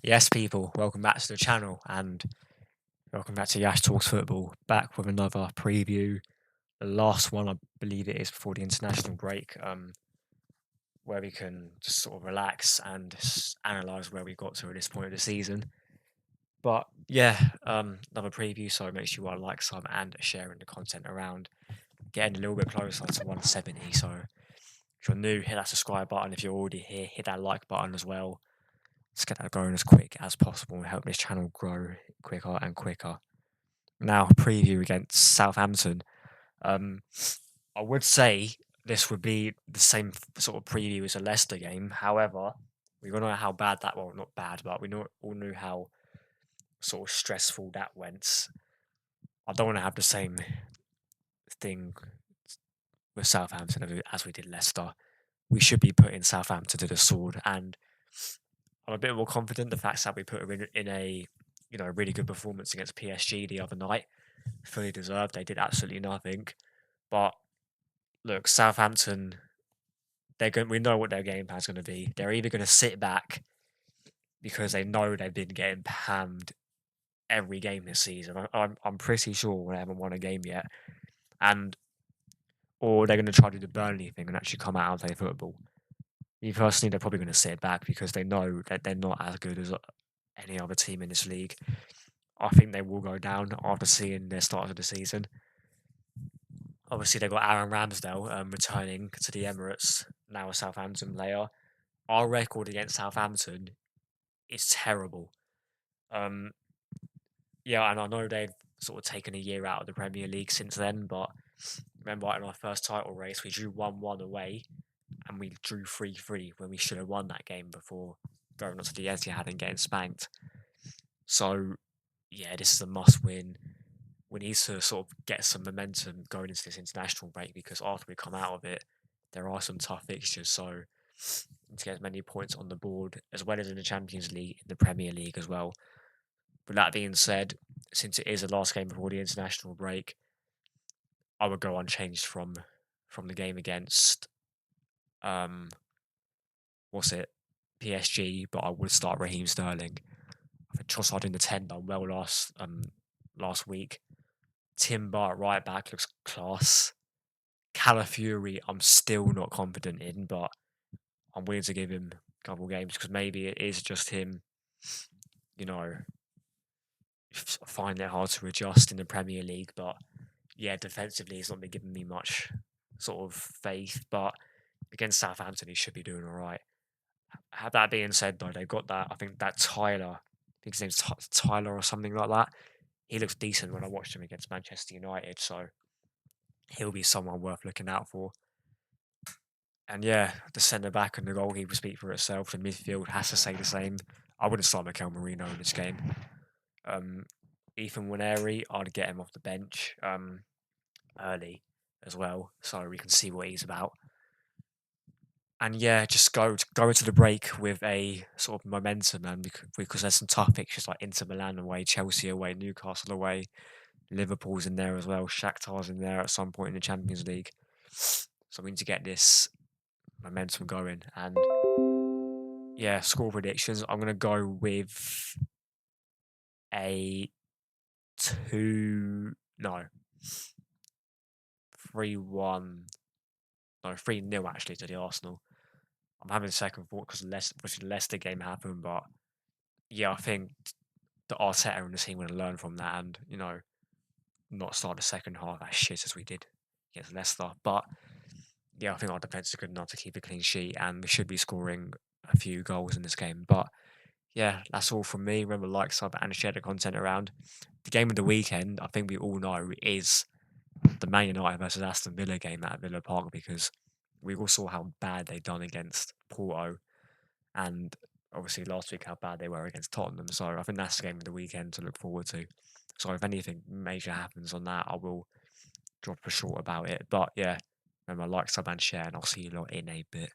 Yes, people, welcome back to the channel and welcome back to Yash Talks Football. Back with another preview. The last one, I believe it is before the international break, where we can just sort of relax and analyse where we got to at this point of the season. But yeah, another preview, so make sure you like, sub, and sharing the content around. Getting a little bit closer to 170. So if you're new, hit that subscribe button. If you're already here, hit that like button as well. Let's get that going as quick as possible and help this channel grow quicker and quicker. Now, preview against Southampton. Um, I would say this would be the same sort of preview as a Leicester game. However, we all know how bad that, well, not bad, but all knew how sort of stressful that went. I don't want to have the same thing with Southampton as we did Leicester. We should be putting Southampton to the sword, and I'm a bit more confident the fact that we put them in a really good performance against PSG the other night. Fully deserved. They did absolutely nothing. But look, Southampton, they're going. We know what their game plan's going to be. They're either going to sit back because they know they've been getting pammed every game this season. I'm pretty sure they haven't won a game yet, and or they're going to try to do the Burnley thing and actually come out and play football. Me personally, they're probably going to sit back because they know that they're not as good as any other team in this league. I think they will go down after seeing their start of the season. Obviously, they've got Aaron Ramsdale returning to the Emirates, now a Southampton player. Our record against Southampton is terrible. Um, yeah, and I know they've sort of taken a year out of the Premier League since then, but remember in our first title race, we drew 1-1 away and we drew 3-3 when we should have won that game before going on to the Etihad and getting spanked. So, yeah, this is a must win. We need to sort of get some momentum going into this international break because after we come out of it, there are some tough fixtures. So, to get as many points on the board as well as in the Champions League, in the Premier League as well. With that being said, since it is the last game before the international break, I would go unchanged from the game against um what's it PSG, but I would start Raheem Sterling. I think Trossard in the 10 done well last week. Timber at right back looks class. Calafiori, I'm still not confident in, but I'm willing to give him a couple games because maybe it is just him, you know, finding it hard to adjust in the Premier League. But yeah, defensively, he's not been giving me much sort of faith. But against Southampton, he should be doing all right. That being said, though, they've got that. I think that Tyler, I think his name's Tyler or something like that. He looks decent when I watched him against Manchester United, so he'll be someone worth looking out for. And yeah, the centre back and the goalkeeper speak for itself. The midfield has to say the same. I wouldn't start Mikel Marino in this game. Um, Ethan Waneri, I'd get him off the bench early as well, so we can see what he's about. And yeah, just go into the break with a sort of momentum, and because there's some tough fixtures like Inter Milan away, Chelsea away, Newcastle away, Liverpool's in there as well, Shakhtar's in there at some point in the Champions League. So we need to get this momentum going. And yeah, score predictions. I'm gonna go with a 2 no 3-1 no 3-0 actually to the Arsenal. I'm having second thought because the Leicester game happened, but yeah, I think the Arteta and the team would have learned from that and, not start the second half as shit as we did against Leicester. But yeah, I think our defence is good enough to keep a clean sheet and we should be scoring a few goals in this game. But yeah, that's all from me. Remember, like, sub, and share the content around. The game of the weekend, I think we all know, is the Man United versus Aston Villa game at Villa Park because we all saw how bad they done against Porto and obviously last week how bad they were against Tottenham. So I think that's the game of the weekend to look forward to. So if anything major happens on that, I will drop a short about it. But yeah, remember, like, sub, and share, and I'll see you lot in a bit.